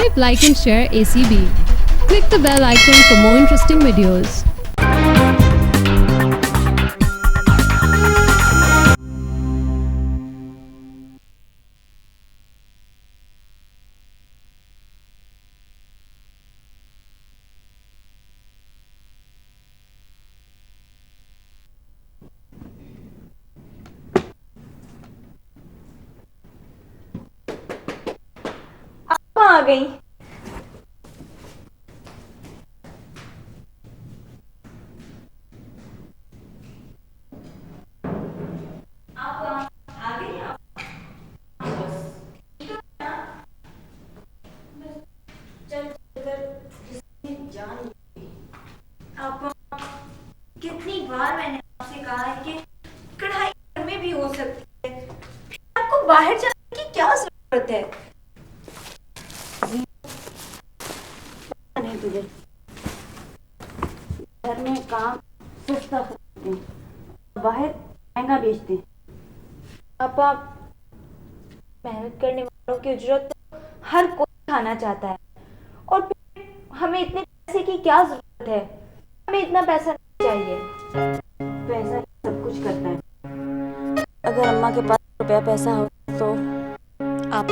Subscribe, like and share ACB. Click the bell icon for more interesting videos. आ गई। आप आ गई आप? चल जान आप कितनी बार मैंने आपसे कहा है कि कढ़ाई घर में भी हो सकती है, आपको बाहर जाने की क्या जरूरत है? नहीं तुझे घर में काम सस्ता करते हैं, बाहर महंगा बेचते हैं। अब आप मेहनत करने वालों की उजरत तो हर कोई खाना चाहता है, और फिर हमें इतने पैसे की क्या जरूरत है? हमें इतना पैसा नहीं चाहिए। पैसा सब कुछ करता है। अगर अम्मा के पास रुपया पैसा हो तो आप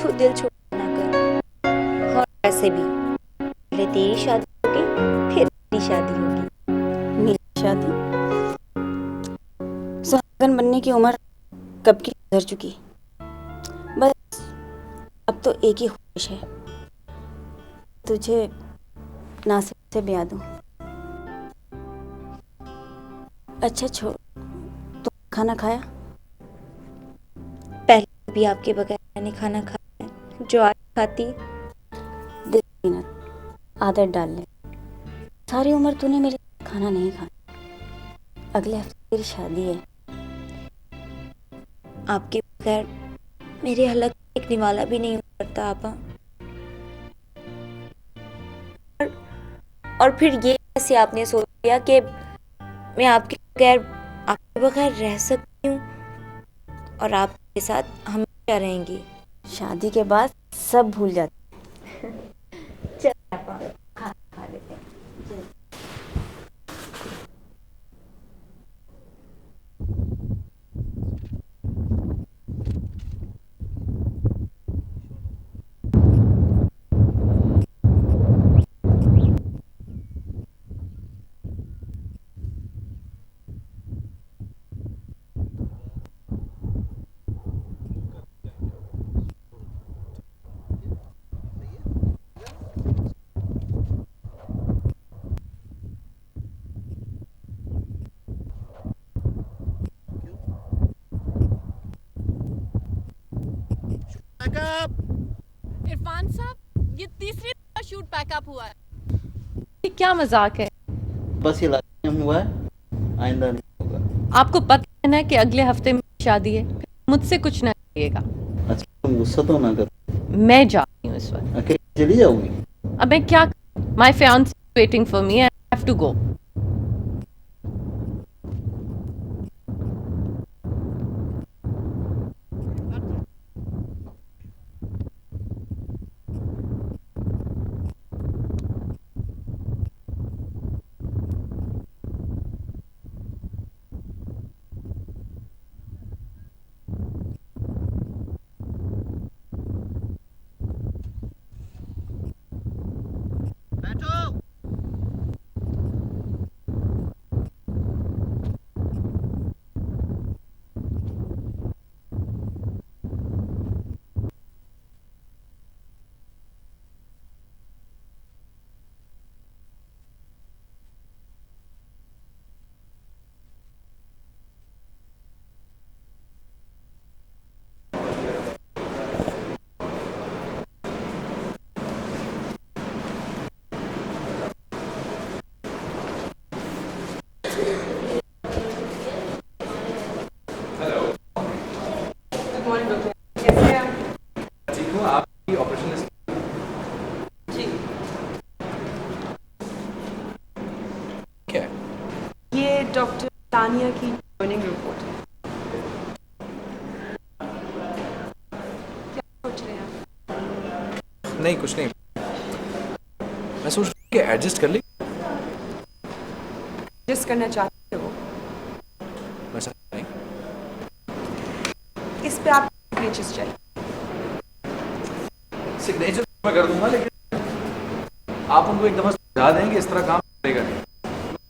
तो दिल छोड़ ना कर। और वैसे भी पहले तेरी शादी होगी, फिर मेरी शादी होगी। मेरी शादी? सुहागन बनने की उम्र कब की गुजर चुकी। बस अब तो एक ही ख्वाहिश है, तुझे नासिर से ब्याह दूं। अच्छा छोड़, तो खाना खाया? पहले भी आपके बगैर मैंने खाना खाया है, जो आज खाती। आदत डाल ले। सारी उम्र तूने मेरे खाना नहीं खाया। अगले हफ्ते तेरी शादी है। आपके बगैर मेरे हलक एक निवाला भी नहीं करता आपा। और फिर ये कैसे आपने सोच लिया कि मैं आपके बगैर रह सकती हूँ और आपके साथ हमेशा रहेंगी? शादी के बाद सब भूल जाते। चल आपा, खा लेते हैं। इरफान साहब, ये तीसरी दफा शूट पैकअप हुआ है। ये क्या मजाक है? बस ये लास्ट टाइम हुआ है, आइंदा नहीं होगा। आपको पता है ना कि अगले हफ्ते मेरी शादी है। मुझसे कुछ ना करिएगा। अच्छा तुम गुस्सा तो ना करो। मैं जा रही हूँ इस वक्त। अकेले चली जाओगी? अब मैं क्या? My fiance waiting for me, I have to go. ठीक हूँ। आपकी ऑपरेशन लिस्ट क्या है? ये डॉक्टर तानिया की जॉइनिंग रिपोर्ट है। क्या सोच रहे हैं आप? नहीं कुछ नहीं, मैं सोच रहा कि एडजस्ट कर ली। जिस करना चाहते हो मैं समझ नहीं। इस पे आप सिग्नेचर्स चाहिए। सिग्नेचर मैं कर दूंगा, लेकिन आप उनको एक दफा समझा दें कि इस तरह काम करेगा नहीं।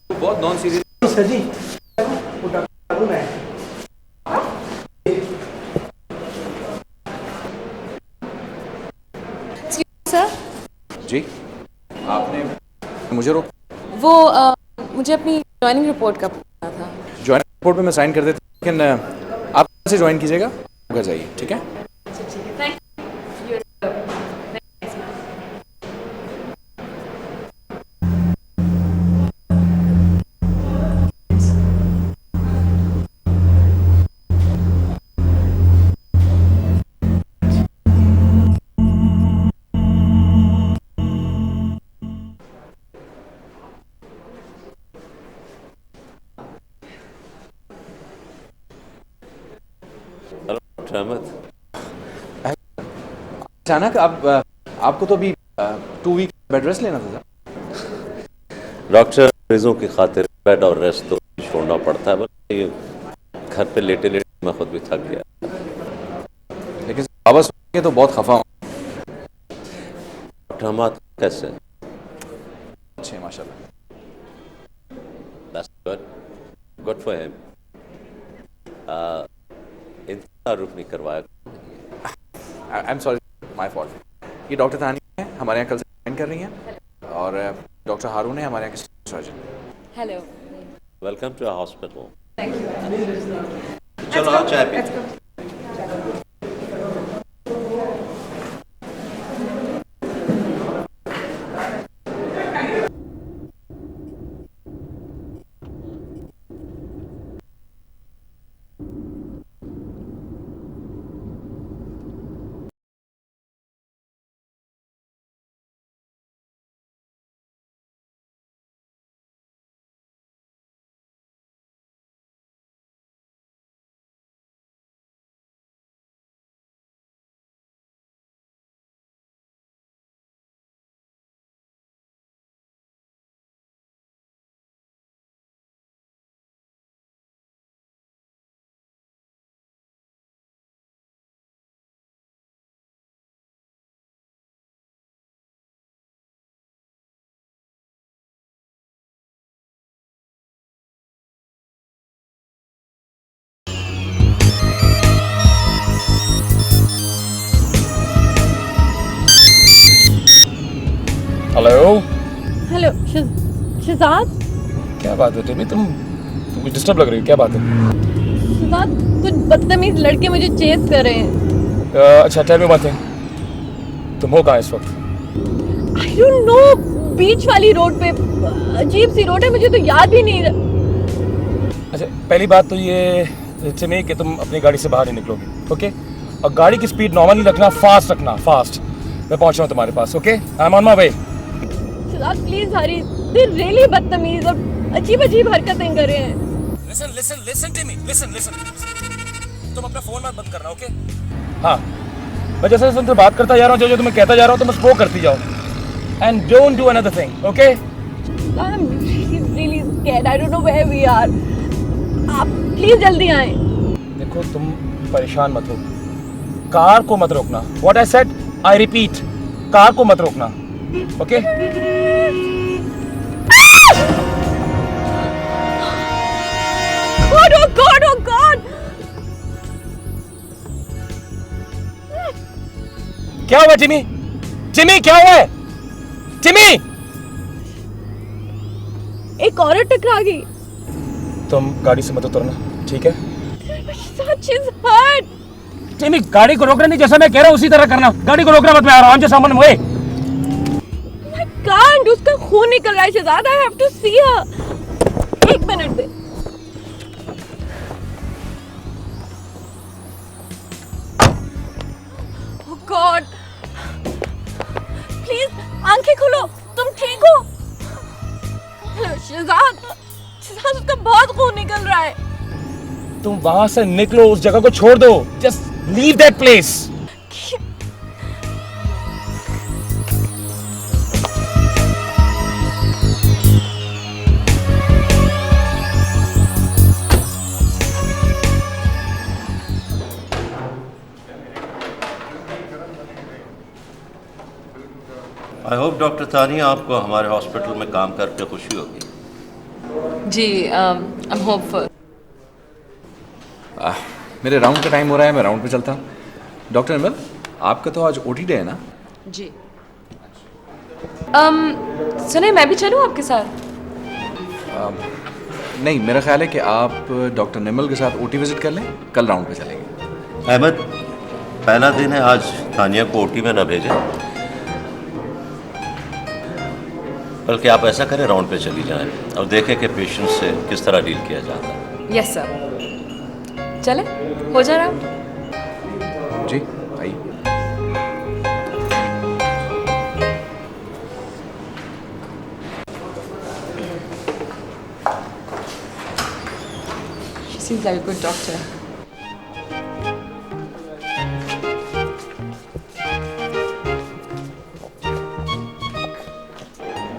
वो बहुत नॉन सीरियस। सर जी वो डॉक्टर हारून है। सर जी आपने मुझे रोक। वो मुझे अपनी ज्वाइनिंग रिपोर्ट का पूछना था। ज्वाइन रिपोर्ट पे मैं साइन कर देता, लेकिन आप कैसे ज्वाइन कीजिएगा, घर जाइए, ठीक है? रहमत, अचानक आपको तो अभी 2 वीक बेड रेस्ट लेना था। डॉक्टर मरीजों की खातिर बेड और रेस्ट तो छोड़ना पड़ता है, बल्कि घर पे लेटे लेटे मैं खुद भी थक गया। लेकिन बाबा सुन के तो बहुत खफा हूँ। डॉक्टर रहमत कैसे? अच्छे माशाल्लाह। That's good. Good for him. इनका रुख नहीं करवाया। I am sorry, my fault. ये डॉक्टर तानिया है, हमारे यहाँ कल से ज्वाइन कर रही हैं, और डॉक्टर हारून है हमारे यहाँ के surgeon. Hello. Welcome to hospital. चलो आओ चाय पी। हेलो। हेलो शहजाद। क्या बात है टिमी, तुम कुछ डिस्टर्ब लग रही हो, क्या बात है? शहजाद, कुछ बदतमीज लड़के मुझे चेस कर रहे हैं। अच्छा टेल मी वन थिंग, तुम हो कहाँ इस वक्त? आई डोंट नो, बीच वाली रोड पे, अजीब सी रोड है, मुझे तो याद भी नहीं। अच्छा, पहली बात तो ये टिमी कि तुम अपनी गाड़ी से बाहर नहीं निकलोगे, ओके? और गाड़ी की स्पीड नॉर्मली रखना, फास्ट रखना, फास्ट। मैं पहुंच रहा हूँ तुम्हारे पास, okay? I am on my way. Please Hari, they really बदतमीज और अजीब अजीब हरकतें कर रहे हैं। Listen listen listen Timmy, listen listen. तुम अपना फोन मत बंद करना, ओके? हाँ, मैं जैसे तुमसे बात करता जा रहा हूँ, जो जो तुम्हें कहता जा रहा हूँ, तुम बस वो करती जाओ। And don't do another thing, okay? I am really scared, I don't know where we are. आप प्लीज जल्दी आएं। देखो, तुम परेशान मत हो, कार को मत रोकना। What I said, I repeat, car को मत रोकना, okay? God, oh God, oh God! क्या हुआ जिमी? जिमी क्या हुआ है? जिमी! एक औरत टकरा गई। तुम गाड़ी से मत उतरना, ठीक है? Such is hurt. जिमी, गाड़ी को रोकना नहीं, जैसा मैं कह रहा हूँ उसी तरह करना। गाड़ी को रोकना मत, मैं आ रहा हूँ। जैसा मन हुए। I can't. उसका खून निकल रहा है Shahzad. I have to see her. 1 minute दे। Oh God. Please, आंखें खोलो। तुम ठीक हो? हेलो शहजाद। शहजाद, उसका बहुत खून निकल रहा है। तुम वहां से निकलो, उस जगह को छोड़ दो। Just leave that place. I hope doctor Tania आपको हमारे हॉस्पिटल में काम करके खुशी होगी। जी, आई एम होपफुल। मेरे राउंड का टाइम हो रहा है, मैं राउंड पे चलता हूँ। डॉक्टर निर्मल, आपका तो आज OT डे है ना? जी। सुने, मैं भी चलूँ आपके साथ? नहीं, मेरा ख्याल है कि आप डॉक्टर निर्मल के साथ OT विजिट कर लें, कल राउंड पे चलेंगे। अहमद, पहला दिन है, आज तानिया को OT में ना भेजें, बल्कि आप ऐसा करें राउंड पे चली जाएं और देखें कि पेशेंट से किस तरह डील किया जाता है। यस सर, चले हो जा रहा। जी आइए। She seems like a good doctor.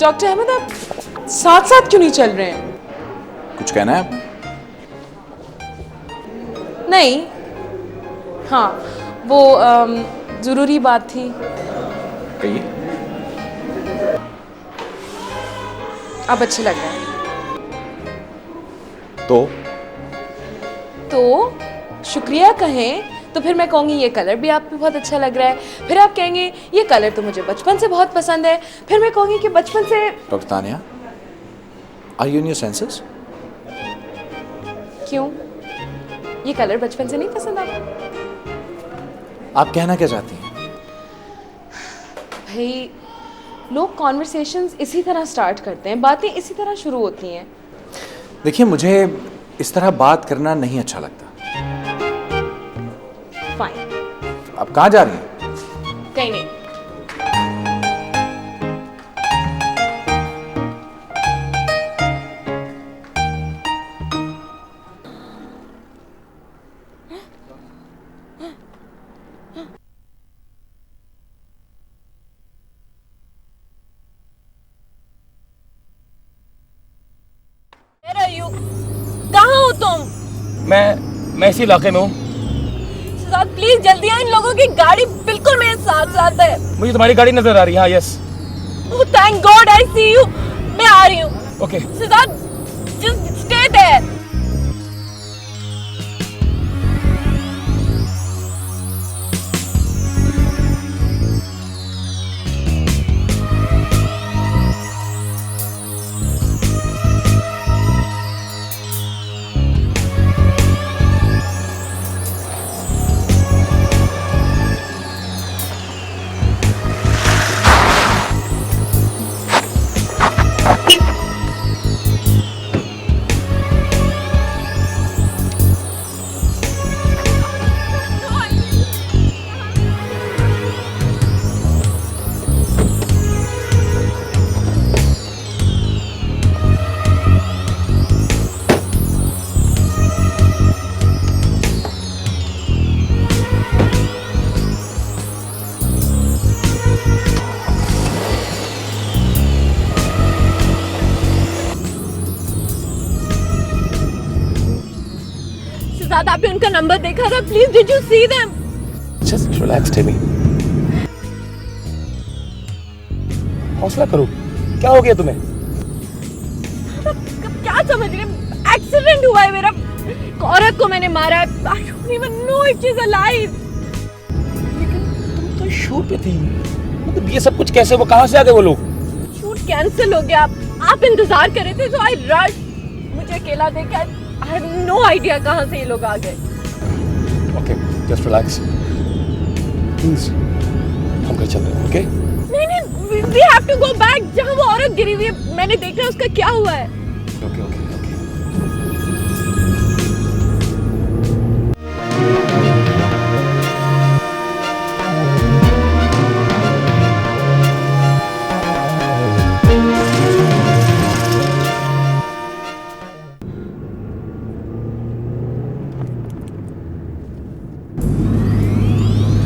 Doctor Ahmed, आप साथ साथ क्यों नहीं चल रहे हैं? कुछ कहना है आप? नहीं, हाँ, वो ज़रूरी बात थी। कहिए। आप अच्छे लग रहे हैं। तो शुक्रिया कहें तो फिर मैं कहूँगी ये कलर भी आप पे बहुत अच्छा लग रहा है। फिर आप कहेंगे ये कलर तो मुझे बचपन से बहुत पसंद है। फिर मैं कहूँगी कि बचपन से। Doctor Tania, are you in your senses? क्यों, ये कलर बचपन से नहीं पसंद आपको? आप कहना क्या चाहती हैं? भाई, लोग कॉन्वर्सेशंस इसी तरह स्टार्ट करते हैं, बातें इसी तरह शुरू होती हैं। देखिए, मुझे इस तरह बात करना नहीं अच्छा लगता। फाइन। आप कहाँ जा रही हैं? कहीं नहीं। कहाँ हो तुम? मैं इसी इलाके में हूँ। प्लीज जल्दी आ, इन लोगों की गाड़ी बिल्कुल मेरे साथ साथ है। मुझे तुम्हारी गाड़ी नजर आ रही है। हाँ, yes. Thank God I see you. मैं आ रही हूँ। Okay. Siddharth, just stay there. आपने उनका नंबर देखा था? Please did you see them? Just relax टेमी। हौसला करो। क्या हो गया तुम्हें? क्या समझ रहे? एक्सीडेंट हुआ है मेरा। एक औरत को मैंने मारा है। I don't even know if she is alive. लेकिन तुम तो शूट पे थी। मतलब ये सब कुछ कैसे, वो कहाँ से आ गए वो लोग? शूट कैंसिल हो गया। आप इंतजार कर रहे थे तो आई रश। मुझे अकेला देख I have no idea कहाँ से ये लोग आ गए। Okay, just relax. Please, हम घर चल रहे हैं, okay? नहीं, we have to go back। जहाँ वो औरत गिरी हुई है, मैंने देखा उसका क्या हुआ है। Okay, okay, okay.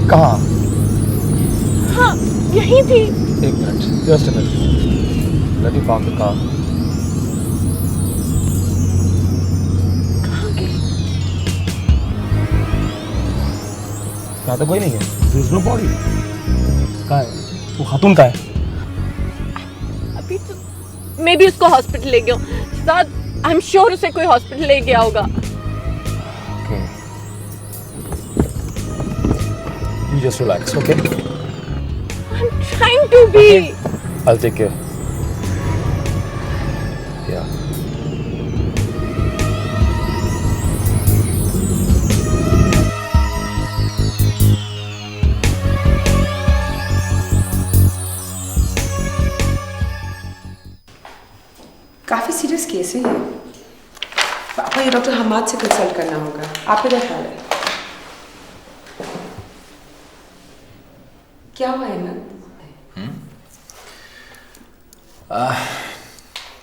कहाँ? हाँ, यहीं थी। एक minute, just a minute. Let me park the car. कहाँ गई? यहाँ तो कोई नहीं है। There is no body. कहाँ है? वो खातून कहाँ है? मैं भी उसको हॉस्पिटल ले गया हूँ शहजाद। आई एम श्योर उसे कोई हॉस्पिटल ले गया होगा। You just relax, okay? I'm trying to be. I'll take care. Yeah. काफ़ी सीरियस केस है ये। पापा, ये डॉक्टर हमाद से कंसल्ट करना होगा। आपका क्या ख्याल है? क्या हुआ हेमंत?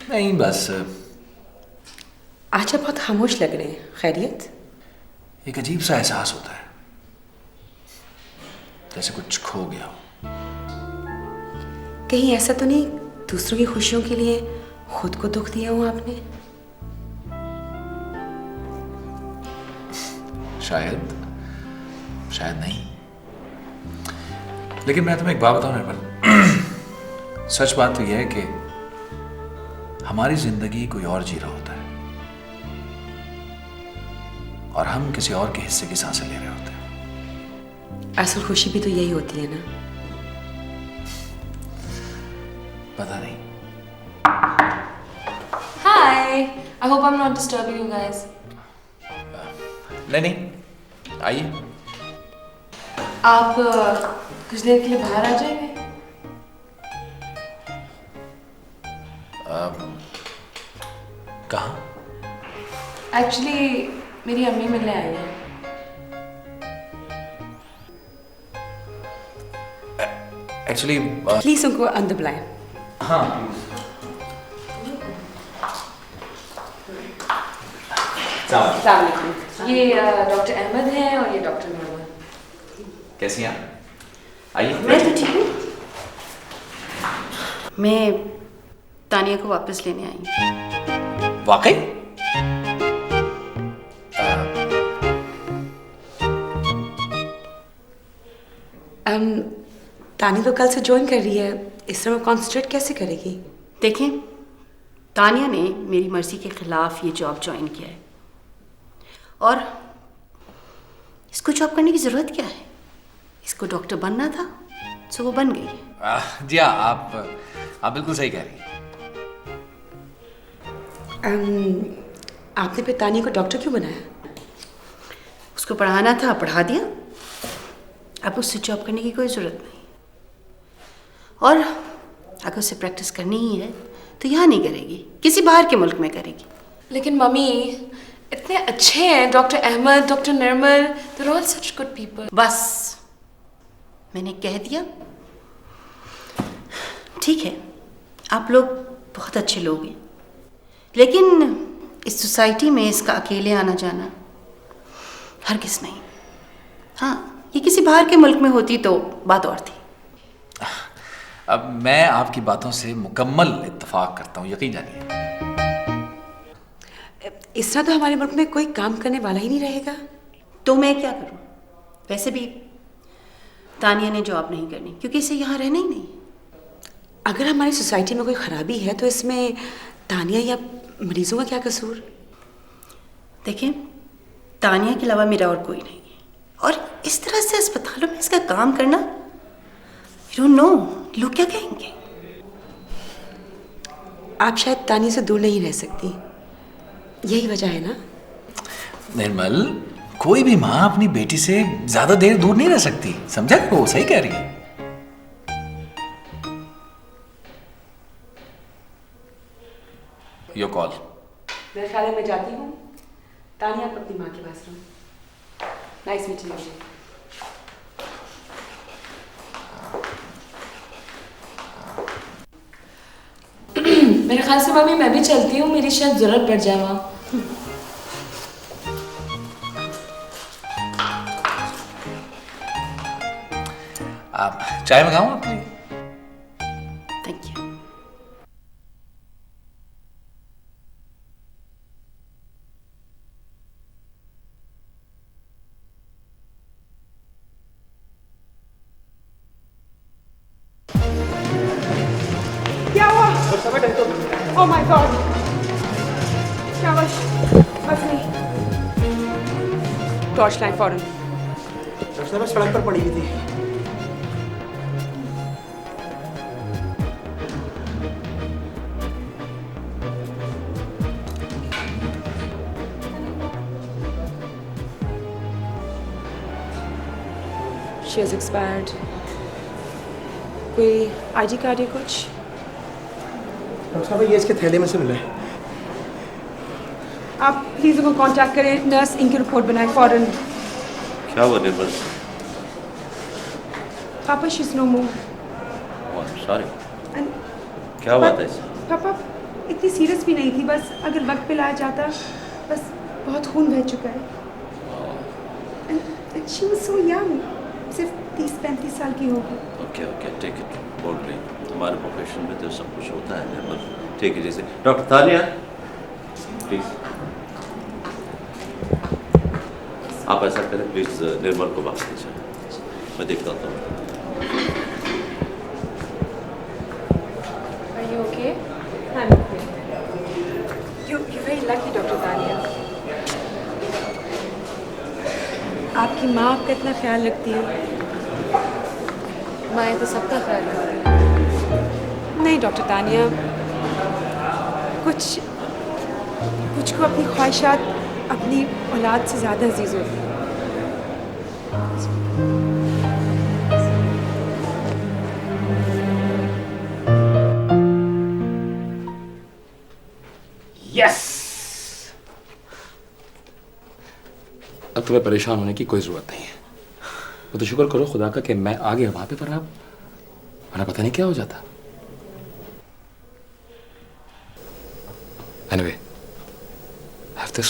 नहीं बस आज आप बहुत खामोश लग रहे हैं। खैरियत? एक अजीब सा एहसास होता है, जैसे कुछ खो गया हो। कहीं ऐसा तो नहीं दूसरों की खुशियों के लिए खुद को दुख दिया हो आपने? शायद, शायद नहीं। लेकिन मैं तुम्हें एक बात बताऊं निर्मल, सच बात तो यह है कि हमारी जिंदगी कोई और जी रहा होता है और हम किसी और के हिस्से की सांसें ले रहे होते हैं। असल खुशी भी तो यही होती है ना? पता नहीं। Hi, I hope I am not disturbing you guys. नहीं, आइए। आप कुछ देर के लिए बाहर आ जाएंगे? कहाँ? एक्चुअली मेरी अम्मी मिलने आई है। एक्चुअली प्लीज उनको अंदर बुलाएं। हाँ अस्सलाम वालेकुम। ये डॉक्टर अहमद हैं और ये डॉक्टर नूर। कैसी हैं? आइए। मैं तो ठीक हूँ। मैं तानिया को वापस लेने आई हूँ। वाकई? तानी तो कल से ज्वाइन कर रही है, इस समय कॉन्सेंट्रेट कैसे करेगी? देखें, तानिया ने मेरी मर्जी के खिलाफ ये जॉब ज्वाइन किया है और इसको जॉब करने की ज़रूरत क्या है? इसको डॉक्टर बनना था तो वो बन गई। जी हाँ, आप बिल्कुल सही कह रही हैं। आपने फिर तानिया को डॉक्टर क्यों बनाया? उसको पढ़ाना था, पढ़ा दिया। अब उससे जॉब करने की कोई ज़रूरत नहीं और अगर उसे प्रैक्टिस करनी ही है तो यहाँ नहीं करेगी, किसी बाहर के मुल्क में करेगी। लेकिन मम्मी, इतने अच्छे हैं doctor Ahmed, doctor Nirmal, they are all such good people. बस मैंने कह दिया। ठीक है, आप लोग बहुत अच्छे लोग हैं, लेकिन इस सोसाइटी में इसका अकेले आना जाना हरगिज़ नहीं। हाँ, ये किसी बाहर के मुल्क में होती तो बात और थी। अब मैं आपकी बातों से मुकम्मल इत्तेफाक करता हूँ, यकीन जानिए। इस तरह तो हमारे मुल्क में कोई काम करने वाला ही नहीं रहेगा। तो मैं क्या करूँ? वैसे भी तानिया ने जॉब नहीं करनी क्योंकि इसे यहाँ रहना ही नहीं। अगर हमारी सोसाइटी में कोई खराबी है तो इसमें तानिया या मरीजों का क्या कसूर? देखें, तानिया के अलावा मेरा और कोई नहीं है और इस तरह से अस्पतालों में इसका काम करना, यू डोंट नो, लोग क्या कहेंगे। आप शायद तानिया से दूर नहीं रह सकती, यही वजह है ना? निर्मल, कोई भी माँ अपनी बेटी से ज्यादा देर दूर नहीं रह सकती, समझा? वो सही कह रही है। Your call. मेरे ख्याल है मैं जाती हूँ। तानिया आप अपनी माँ के पास रहो। Nice meeting you. मेरे ख्याल से मम्मी मैं भी चलती हूँ, मेरी शायद जरूरत पड़ जाए वहाँ। आप चाय मंगाऊं आपके लिए? Thank you. क्या हुआ? Oh my God. शाबाश, बस नहीं। टॉर्च लाइन फौरन। डॉक्टर साहब सड़क पर पड़ी हुई थी। She has expired. कोई आईडी कार्ड या कुछ? डॉक्टर साहब ये इसके थैले में से मिला है। आप प्लीज उनको कांटेक्ट करें, नर्स इनकी रिपोर्ट बनाए फौरन। क्या हुआ Nirmal? Papa she is no more. Sorry, क्या हुआ था इसे? पापा इतनी सीरियस भी नहीं थी, बस अगर वक्त पे लाया जाता, बस बहुत खून बह चुका है। And she was so young, सिर्फ 30-35 साल की होगी। Okay okay, take it boldly. हमारे प्रोफेशन में तो सब कुछ होता है Nirmal, take it easy. Doctor Tania please, आप ऐसा करें प्लीज, निर्मल को बात कीजिए, मैं देखता हूँ। Are you okay? I'm okay. You're very lucky, Dr. Tania. आपकी माँ आपका इतना ख्याल रखती है। माँ तो सबका ख्याल रखती है। नहीं डॉक्टर तानिया, कुछ को अपनी ख्वाहिशात अपनी औलाद से ज़्यादा अजीज़ होती हैं। यस, अब तुम्हें परेशान होने की कोई जरूरत नहीं है। वो तो शुक्र करो खुदा का कि मैं आ गया वहां पे, पर अब वरना पता नहीं क्या हो जाता। Anyway, have this.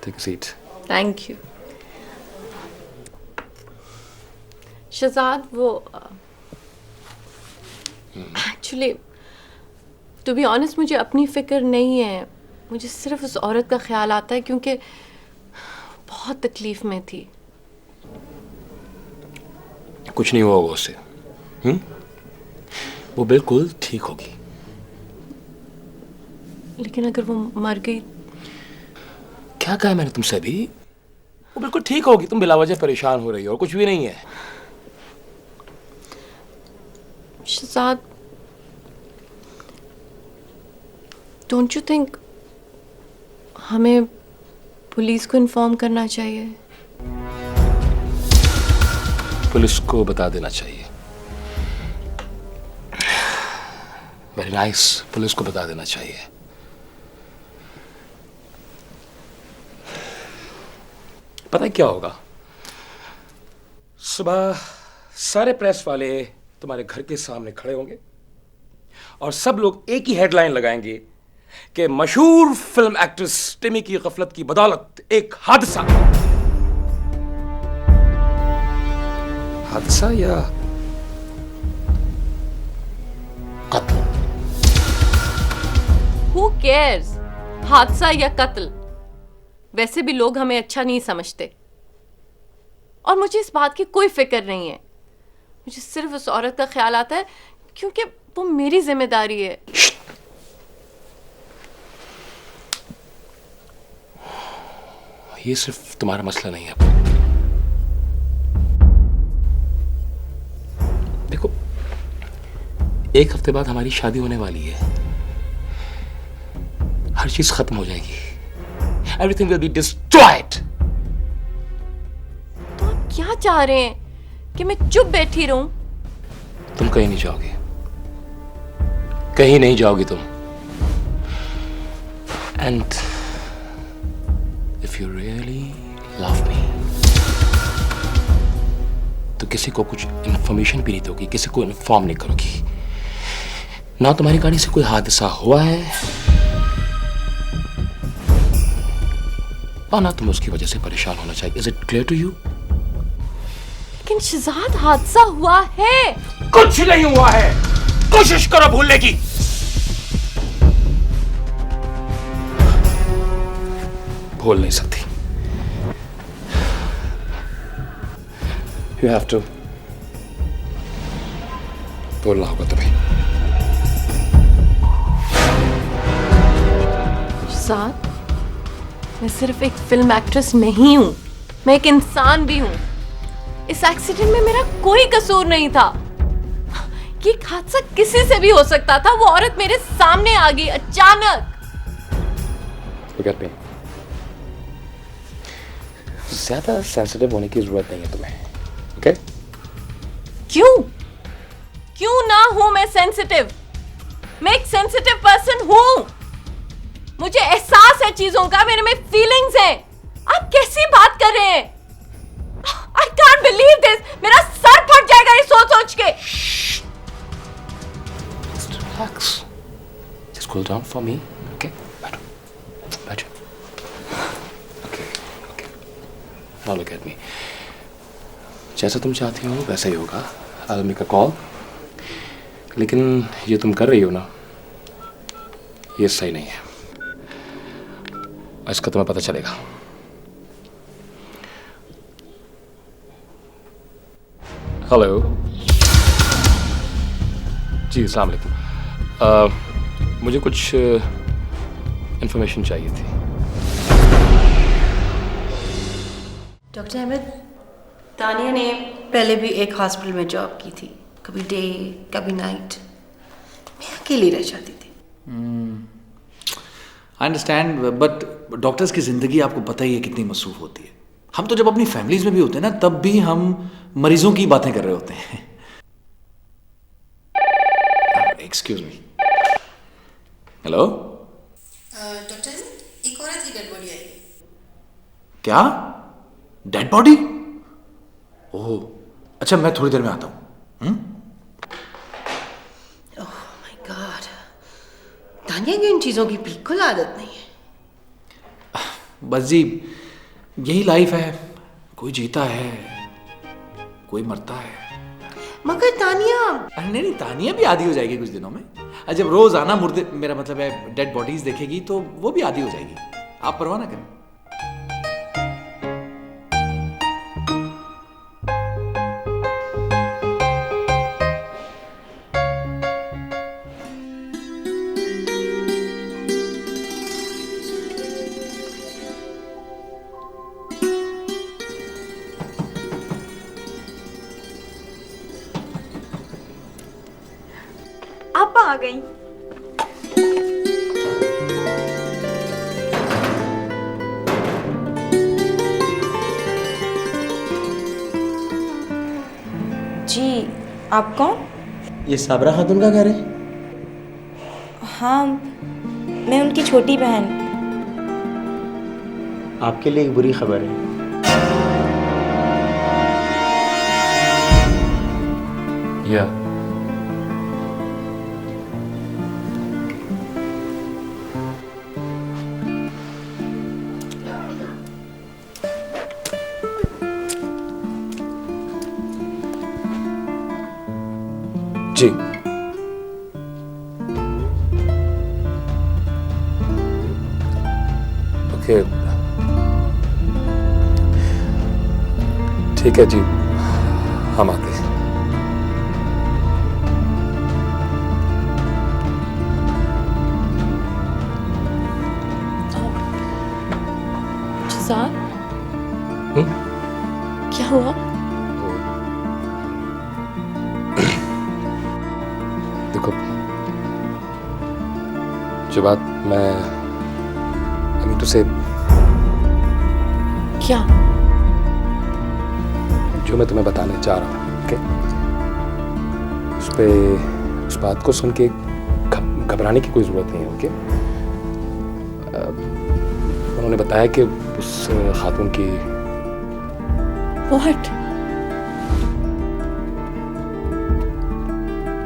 Take a seat. Thank you. Shahzad, वो एक्चुअली टू बी ऑनेस्ट मुझे अपनी फ़िक्र नहीं है, मुझे सिर्फ उस औरत का ख्याल आता है क्योंकि बहुत तकलीफ में थी। कुछ नहीं हुआ होगा उससे। वो बिल्कुल ठीक होगी। लेकिन अगर वो मर गई? क्या कहा मैंने तुमसे अभी? वो बिल्कुल ठीक होगी, तुम बिलावजह परेशान हो रही हो और कुछ भी नहीं है। शहजाद, डोंट यू थिंक हमें पुलिस को इन्फॉर्म करना चाहिए? पुलिस को बता देना चाहिए। वेरी नाइस, पुलिस को बता देना चाहिए। पता है क्या होगा? सुबह सारे प्रेस वाले तुम्हारे घर के सामने खड़े होंगे और सब लोग एक ही हेडलाइन लगाएंगे कि मशहूर फिल्म एक्ट्रेस टिमी की गफलत की बदौलत एक हादसा या कत्ल। Who cares? हादसा या कत्ल, वैसे भी लोग हमें अच्छा नहीं समझते और मुझे इस बात की कोई फिक्र नहीं है। मुझे सिर्फ उस औरत का ख्याल आता है क्योंकि वो मेरी जिम्मेदारी है। ये सिर्फ तुम्हारा मसला नहीं है। देखो, एक हफ्ते बाद हमारी शादी होने वाली है, हर चीज खत्म हो जाएगी। Everything will be destroyed. तो आप क्या चाह रहे हैं कि मैं चुप बैठी रहूं? तुम कहीं नहीं जाओगे, कहीं नहीं जाओगी तुम। And if you really love me, तो किसी को कुछ इंफॉर्मेशन भी नहीं दोगी, किसी को इन्फॉर्म नहीं करोगी। ना तुम्हारी गाड़ी से कोई हादसा हुआ है और ना तुम उसकी वजह से परेशान होना चाहिए। Is it clear to you? लेकिन शहजाद, हादसा हुआ है। कुछ नहीं हुआ है, कोशिश करो भूलने की। भूल नहीं सकती। You have to बोलना होगा तुम्हें। साथ मैं सिर्फ एक फिल्म एक्ट्रेस नहीं हूं, मैं एक इंसान भी हूं। इस एक्सीडेंट में मेरा कोई कसूर नहीं था। ये हादसा किसी से भी हो सकता था। वो औरत मेरे सामने आ गई अचानक। Forget me. ज्यादा सेंसिटिव होने की जरूरत नहीं है तुम्हें, ओके? क्यों ना हूं मैं सेंसिटिव? मैं एक सेंसिटिव पर्सन हूं। मुझे एहसास है चीजों का, मेरे में फीलिंग्स हैं। आप कैसी बात कर रहे हैं? I can't believe this. मेरा सर फट जाएगा ये सोच के। Just relax. Just cool down for me, okay? बैठो। Okay. Now look at me. जैसा तुम चाहती हो वैसा ही होगा। I'll make a call. लेकिन ये तुम कर रही हो ना, ये सही नहीं है। इसका तुम्हें पता चलेगा। हेलो जी, अस्सलाम वालेकुम। मुझे कुछ इंफॉर्मेशन चाहिए थी। डॉक्टर अहमद, तानिया ने पहले भी एक हॉस्पिटल में जॉब की थी, कभी डे कभी नाइट। मैं अकेली रह जाती थी। आई अंडरस्टैंड, बट डॉक्टर्स की ज़िंदगी आपको पता ही है कितनी मसरूफ़ होती है। हम तो जब अपनी फैमिलीज में भी होते हैं ना, तब भी हम मरीजों की बातें कर रहे होते हैं। Excuse me. हेलो डॉक्टर, एक औरत की डेड बॉडी आई है। क्या? Dead body? ओह अच्छा, मैं थोड़ी देर में आता हूँ। ओह माय गॉड, तानिया की इन चीज़ों की बिल्कुल आदत नहीं है। बस जी, यही लाइफ है। कोई जीता है, कोई मरता है। मगर तानिया, अरे नहीं, तानिया भी आदी हो जाएगी कुछ दिनों में। जब रोज आना मुर्दे, मेरा मतलब है डेड बॉडीज देखेगी, तो वो भी आदी हो जाएगी। आप परवाह ना करें। आप आ गई। जी, आप कौन? ये साबरा खातून का घर है? हाँ, मैं उनकी छोटी बहन। आपके लिए एक बुरी खबर है। या जी, ओके, ठीक है जी, हम आते हैं। साथ क्या हुआ? देखो, जो बात मैं टू से, क्या? जो मैं तुम्हें बताने जा रहा हूँ, ओके? उस बात को सुन के घबराने की कोई जरूरत नहीं है, ओके? उन्होंने बताया कि उस खातून की What?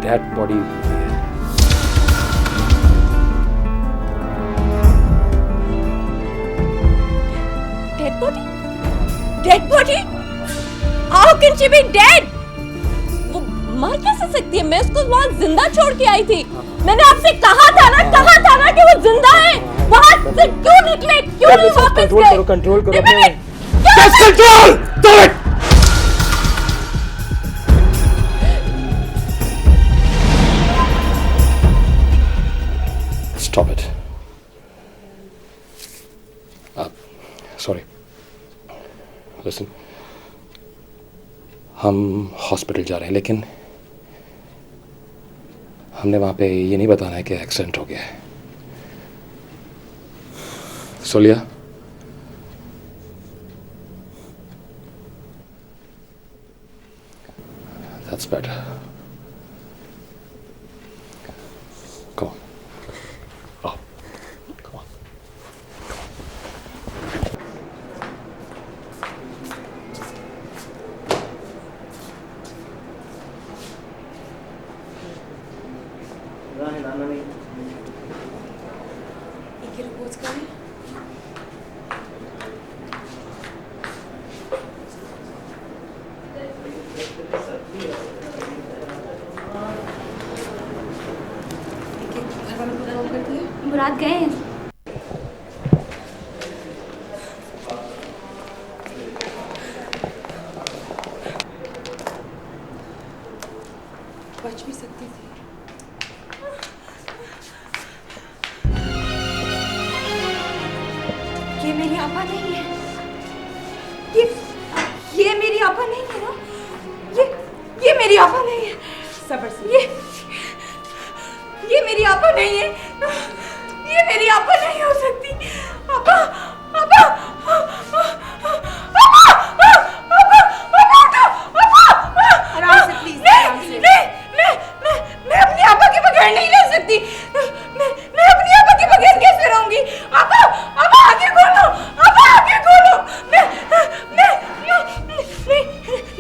Dead body Dead body? How can she be dead? वो मर कैसे सकती है? मैं उसको वहाँ जिंदा छोड़ के आई थी। मैंने आपसे कहा था ना कि वो जिंदा है। वहाँ से क्यों निकले? क्यों नहीं वापस गए? कंट्रोल करो control! Stop it. Sorry. Listen. हम हॉस्पिटल जा रहे हैं, लेकिन हमने वहाँ पे ये नहीं बताना है कि एक्सीडेंट हो गया है. सोलिया, that's better. Come on. Oh, come on. मुराद गए हैं। बच भी सकती थी। ये मेरी आपा नहीं है। ये मेरी आपा नहीं है ना। ये मेरी आपा नहीं है। सब्र से। ये मेरी आपा नहीं है। ये मेरी आपा नहीं हो सकती। आपा आपा आराम से प्लीज, आराम से। मैं अपनी आपा के बगैर नहीं रह सकती। मैं अपनी आपा के बगैर कैसे रहूंगी? आपा आपा आगे खोलो। आपा आगे खोलो। नहीं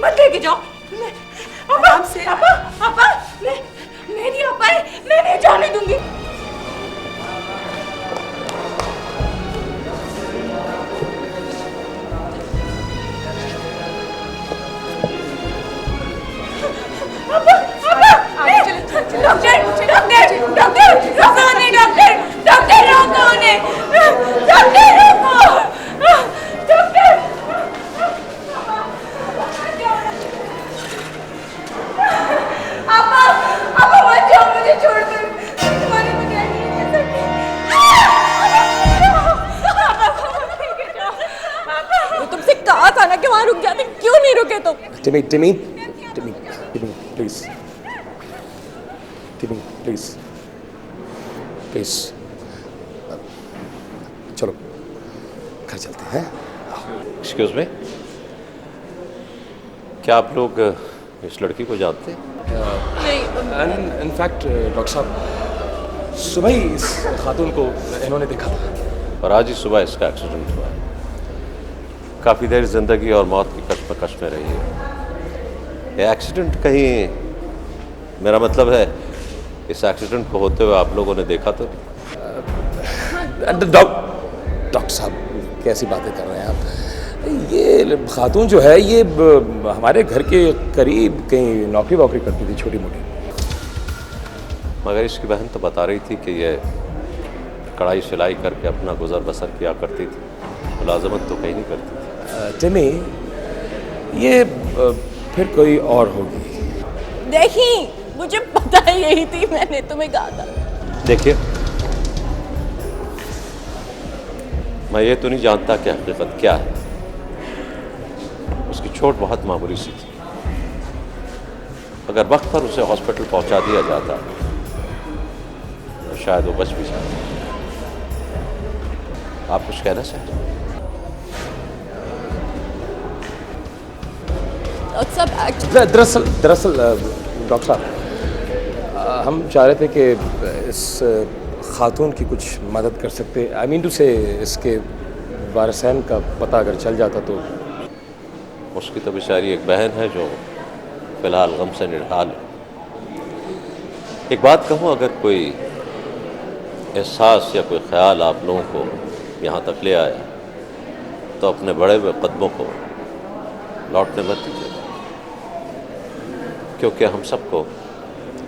मत लेके जाओ। आराम से। आपा आपा मेरी आपा है, मैं नहीं जाने दूंगी। तुमसे कहा था ना कि वहां रुक जाते, क्यों नहीं रुके तुम? Timmy, please. Timmy, please. Please. चलो घर चलते हैं. एक्सक्यूज मी, क्या आप लोग इस लड़की को जानते हैं? In fact, डॉक्टर साहब, सुबह ही इस खातून को इन्होंने देखा था. और आज ही सुबह इसका एक्सीडेंट हुआ. काफ़ी देर ज़िंदगी और मौत की कशमकश में रही है. ये एक्सीडेंट कहीं, मेरा मतलब है इस एक्सीडेंट को होते हुए आप लोगों ने देखा तो? डॉक्टर साहब कैसी बातें कर रहे हैं आप? ये खातून जो है ये हमारे घर के करीब कहीं नौकरी वोकरी करती थी, छोटी मोटी. मगर इसकी बहन तो बता रही थी कि ये कढ़ाई सिलाई करके अपना गुजर बसर किया करती थी, मुलाजमत तो कहीं नहीं करती थी. टिमी, ये फिर कोई और होगी. देखी, मुझे पता है, यही थी, मैंने तुम्हें कहा था. देखिए, मैं ये तो नहीं जानता कि हकीकत क्या है. उसकी चोट बहुत मामूली सी थी. अगर वक्त पर उसे हॉस्पिटल पहुंचा दिया जाता तो शायद वो बच भी जाता. आप कुछ कहना चाहते हैं? दरअसल डॉक्टर साहब, हम चाह रहे थे कि इस खातून की कुछ मदद कर सकते. आई मीन टू से इसके वारिसैन का पता अगर चल जाता तो. उसकी तो बेचारी एक बहन है जो फिलहाल गम से निढाल है. एक बात कहूँ, अगर कोई एहसास या कोई ख्याल आप लोगों को यहाँ तक ले आया तो अपने बढ़े हुए कदमों को लौटने मत दीजिए, क्योंकि हम सबको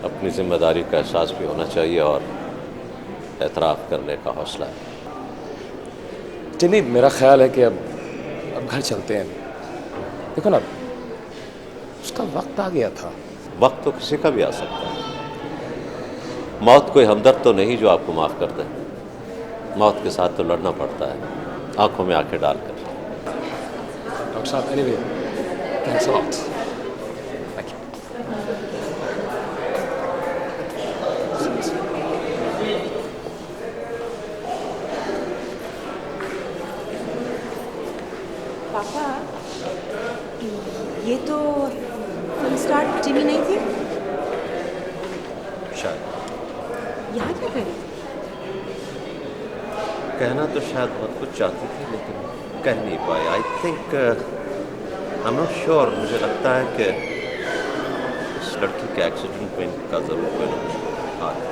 अपनी जिम्मेदारी का एहसास भी होना चाहिए और एतराफ़ करने का हौसला है. टिमी, मेरा ख्याल है कि अब घर चलते हैं. देखो ना, उसका वक्त आ गया था. वक्त तो किसी का भी आ सकता है. मौत कोई हमदर्द तो नहीं जो आपको माफ़ कर दे. मौत के साथ तो लड़ना पड़ता है, आंखों में आंखें डालकर। डॉक्टर साहब, anyway thanks a lot. Thank you. पापा, ये तो फिल्म स्टार टिमी नहीं थी? शायद यहाँ क्या करी? कहना तो शायद बहुत कुछ चाहती थी, लेकिन कह नहीं पाई। I think I am not sure, मुझे लगता है कि इस लड़की के एक्सीडेंट में इनका ज़रूर कोई ना कोई हाथ है।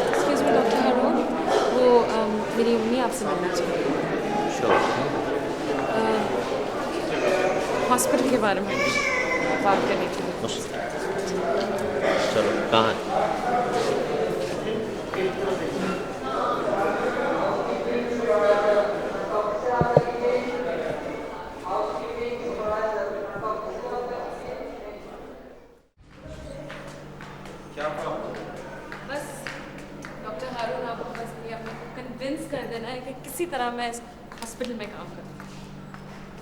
एक्सक्यूज मी डॉक्टर हारून, वो मेरी मम्मी आपसे मिलना चाहिए। श्योर। हॉस्पिटल के बारे में बात करनी थी। चलो, कहाँ है? बस डॉक्टर हारून, आपको बस ये अपने को कन्विंस कर देना है कि किसी तरह मैं इस हॉस्पिटल में काम करूँ।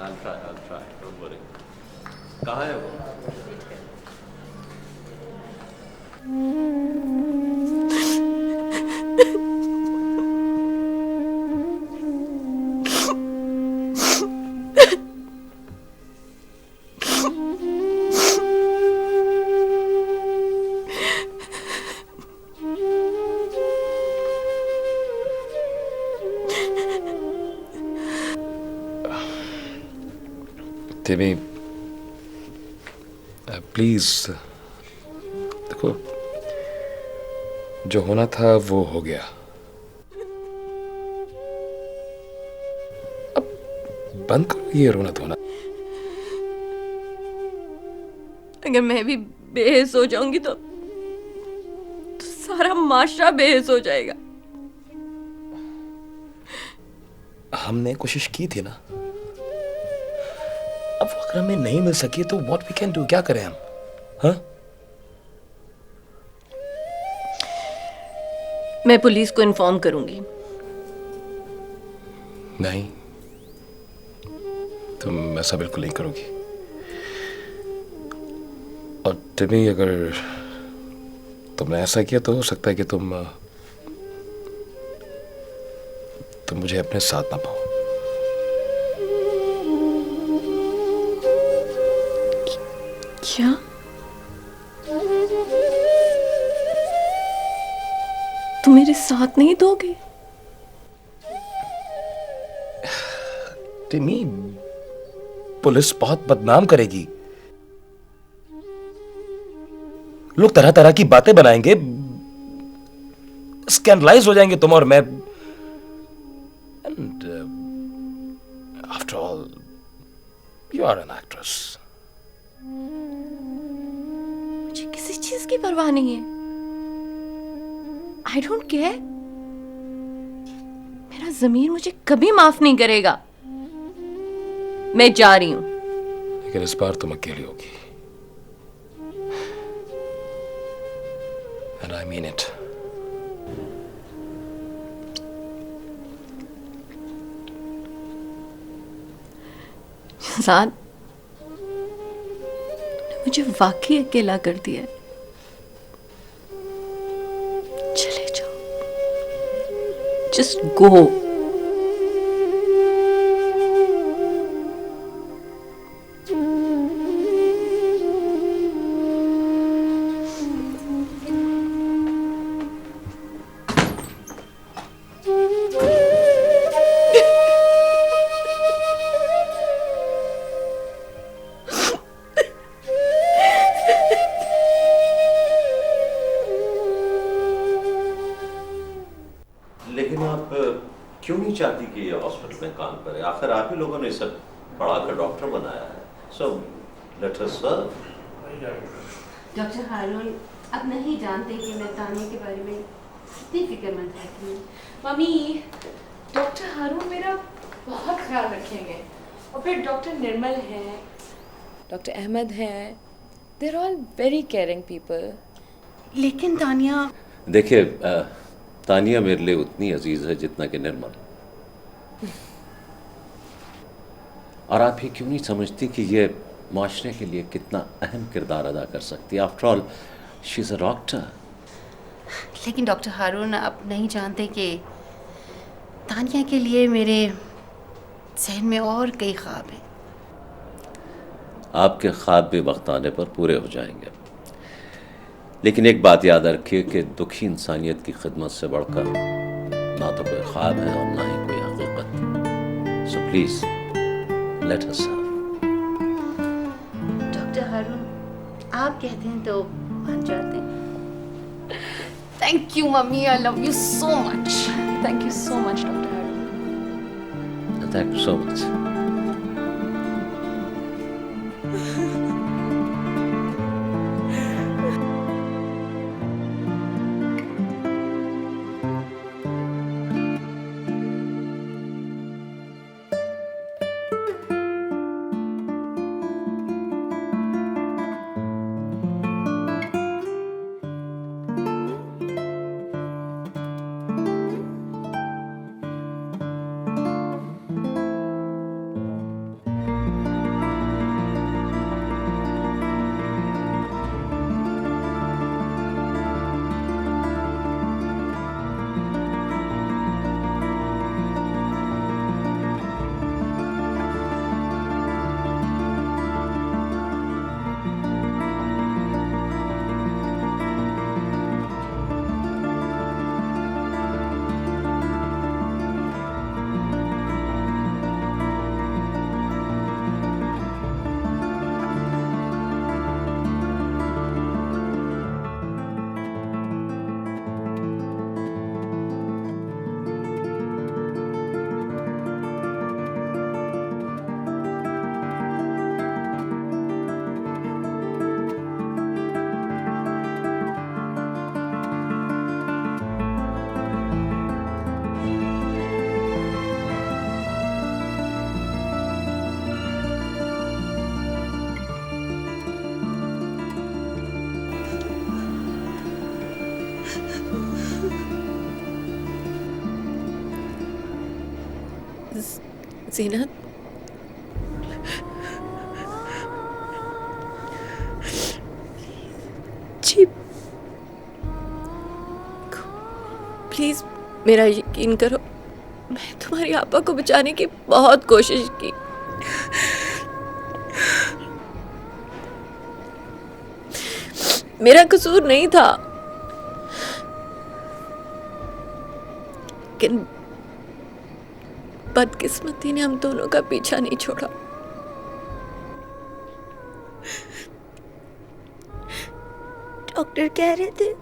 I'll try, don't worry. कहाँ है वो? टिमी, प्लीज देखो, जो होना था वो हो गया। अब बंद करो ये रोना धोना। अगर मैं भी बेहोश हो जाऊंगी तो सारा माशरा बेहोश हो जाएगा। हमने कोशिश की थी ना, अब वो अगर हमें नहीं मिल सकी तो व्हाट वी कैन डू, क्या करें हम? हाँ, मैं पुलिस को इन्फॉर्म करूंगी। नहीं, तुम ऐसा बिल्कुल नहीं करोगी। और टिमी, अगर तुमने ऐसा किया तो हो सकता है कि तुम मुझे अपने साथ ना पाओ। क्या? तुम मेरे साथ नहीं दोगे? टिमी, पुलिस बहुत बदनाम करेगी, लोग तरह तरह की बातें बनाएंगे, स्कैंडलाइज हो जाएंगे तुम और मैं। And after all you are an actress. मुझे किसी चीज की परवाह नहीं है। I don't care. मेरा ज़मीर मुझे कभी माफ नहीं करेगा। मैं जा रही हूं। लेकिन इस बार तुम अकेली होगी, and I mean it. Shahzad, मुझे वाकई अकेला कर दिया है। चले जाओ, जस्ट गो। लेकिन आप क्यों नहीं चाहती कि ये हॉस्पिटल में काम करे? आखिर आप ही लोगों ने इसे पढ़ाकर डॉक्टर बनाया है। So let us serve. Doctor हारून, अब नहीं जानते कि मैं तानिया के बारे में कितनी फिक्रमंद रहती हूँ। मम्मी, डॉक्टर हारून मेरा बहुत ख्याल रखेंगे। और फिर डॉक्टर निर्मल हैं, डॉक्टर अहमद हैं, देर ऑल वेरी केयरिंग पीपल। लेकिन तानिया, देखिए तानिया मेरे लिए उतनी अजीज है जितना कि निर्मल। और आप ये क्यों नहीं समझती कि ये माशरे के लिए कितना अहम किरदार अदा कर सकती है? After all she is a doctor. लेकिन डॉक्टर हारून, आप नहीं जानते कि तानिया के लिए मेरे जहन में और कई ख्वाब हैं। आपके ख्वाब भी वक्त आने पर पूरे हो जाएंगे, लेकिन एक बात याद रखिए कि दुखी इंसानियत की खिदमत से बढ़कर ना तो कोई ख्वाब है और ना ही कोई हकीकत। So please let us serve. Doctor Haroon, आप कहते हैं तो मान जाते हैं। Thank you mummy, I love you so much. Thank you so much doctor Haroon. Thank you so much. Zeenat, ji please मेरा यकीन करो, मैं तुम्हारी आपा को बचाने की बहुत कोशिश की। मेरा कसूर नहीं था, लेकिन बदकिस्मती ने हम दोनों का पीछा नहीं छोड़ा। डॉक्टर कह रहे थे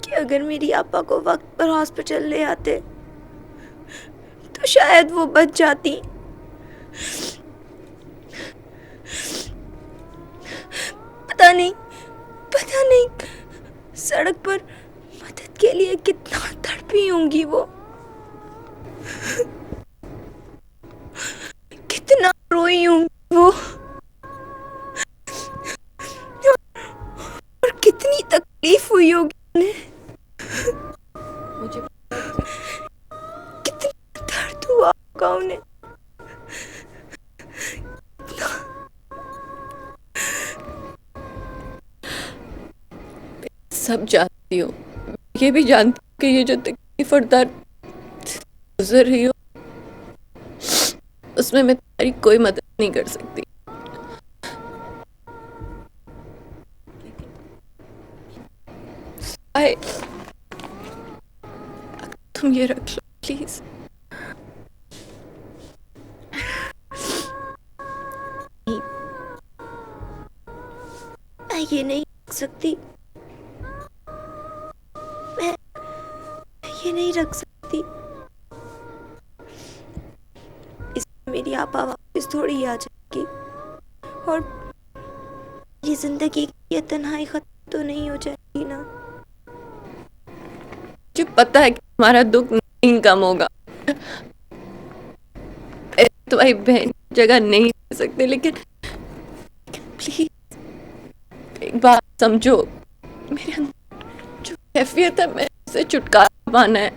कि अगर मेरी आपा को वक्त पर हॉस्पिटल ले आते तो शायद वो बच जाती। पता नहीं सड़क पर मदद के लिए कितना तड़पी होंगी वो, कितना रोई होंगी वो, और कितनी तकलीफ हुई होगी उन्हें, मुझे कितना दर्द हुआ होगा उन्हें। सब जानती हूँ, ये भी जानती हूँ कि ये जो तकलीफ और दर्द गुजर रही हो उसमें मैं तुम्हारी कोई मदद नहीं कर सकती। तुम ये रख लो प्लीज। मैं ये नहीं रख सकती, मैं ये नहीं रख सकती। इसमें मेरी आपा वापस थोड़ी आ जाएगी और ये जिंदगी की ये तन्हाई खत्म तो नहीं हो जाएगी ना। मुझे पता है कि तुम्हारा दुख नहीं कम होगा, तुम्हारी बहन की जगह नहीं ले सकते, लेकिन प्लीज एक बात समझो, मेरे अंदर कैफियत है, मैं इसे छुटकारा पाना है।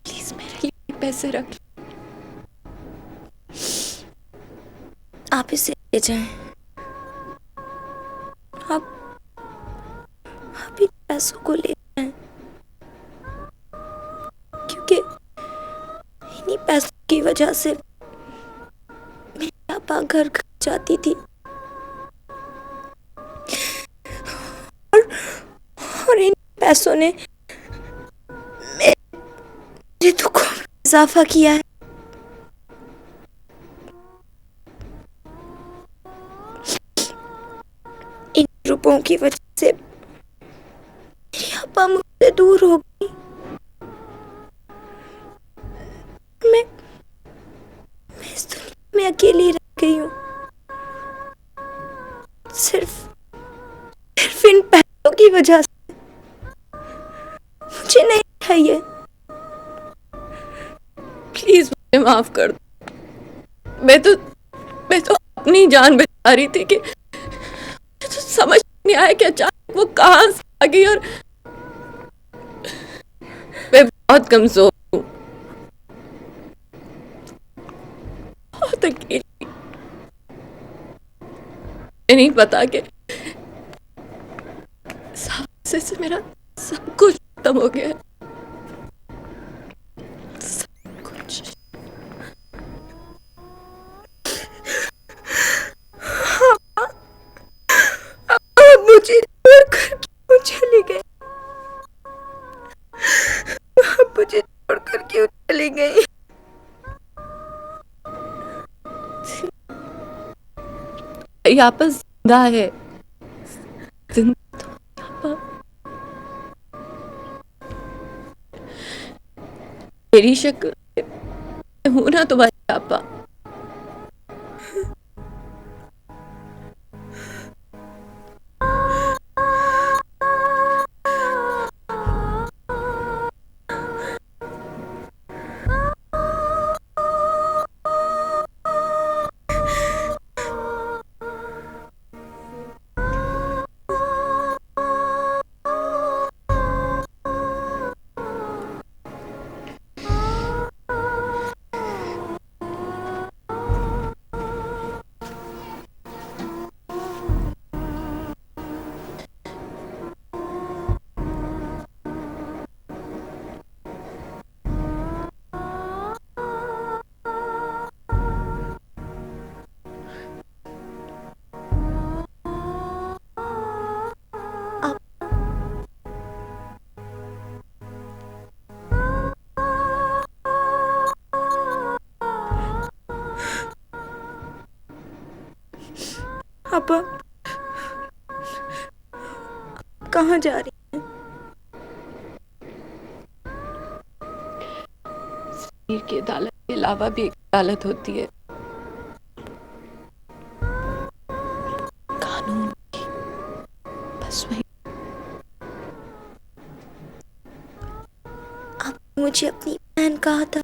प्लीज मेरे लिए पैसे रख। आप इसे ले जाएं। आप इन पैसों को ले जाएं, क्योंकि इन्हीं पैसों की वजह से मेरी पापा घर जाती थी और इन पैसों ने मेरे दुखों में इजाफा किया है। इन रुपयों की वजह से मेरी पापा मुझसे दूर हो गई। मैं इस दुनिया में अकेली रह गई हूँ, सिर्फ इन पैसों की वजह से। मुझे नहीं चाहिए। प्लीज मुझे माफ कर दो। मैं तो अपनी जान बचा रही थी कि मुझे तो समझ नहीं आया कि अचानक वो कहां से आ गई। और मैं बहुत कमजोर हूँ, बहुत अकेली। मुझे नहीं पता कि सामने से मेरा सब कुछ खत्म हो गया है। सब कुछ। आप मुझे छोड़कर क्यों चली गई? आप मुझे छोड़कर क्यों चली गई? यहाँ पर जिंदा है, जिंदा तो यहाँ पर। मेरी शक्ल हूं ना तुम्हारे पापा। आप कहाँ जा रही हैं? शरीर की अदालत के अलावा भी एक अदालत होती है, कानून की। बस वही। आपने मुझे अपनी बहन कहा था,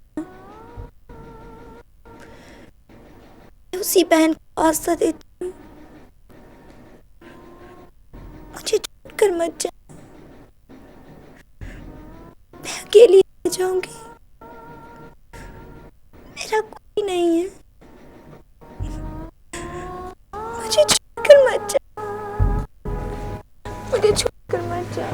मैं उसी बहन को आस्था देती हूँ। मुझे छोड़कर मत जा, मैं अकेली रह जाऊंगी। मेरा कोई नहीं है। मुझे छोड़कर मत जा, मुझे छोड़कर मत जा।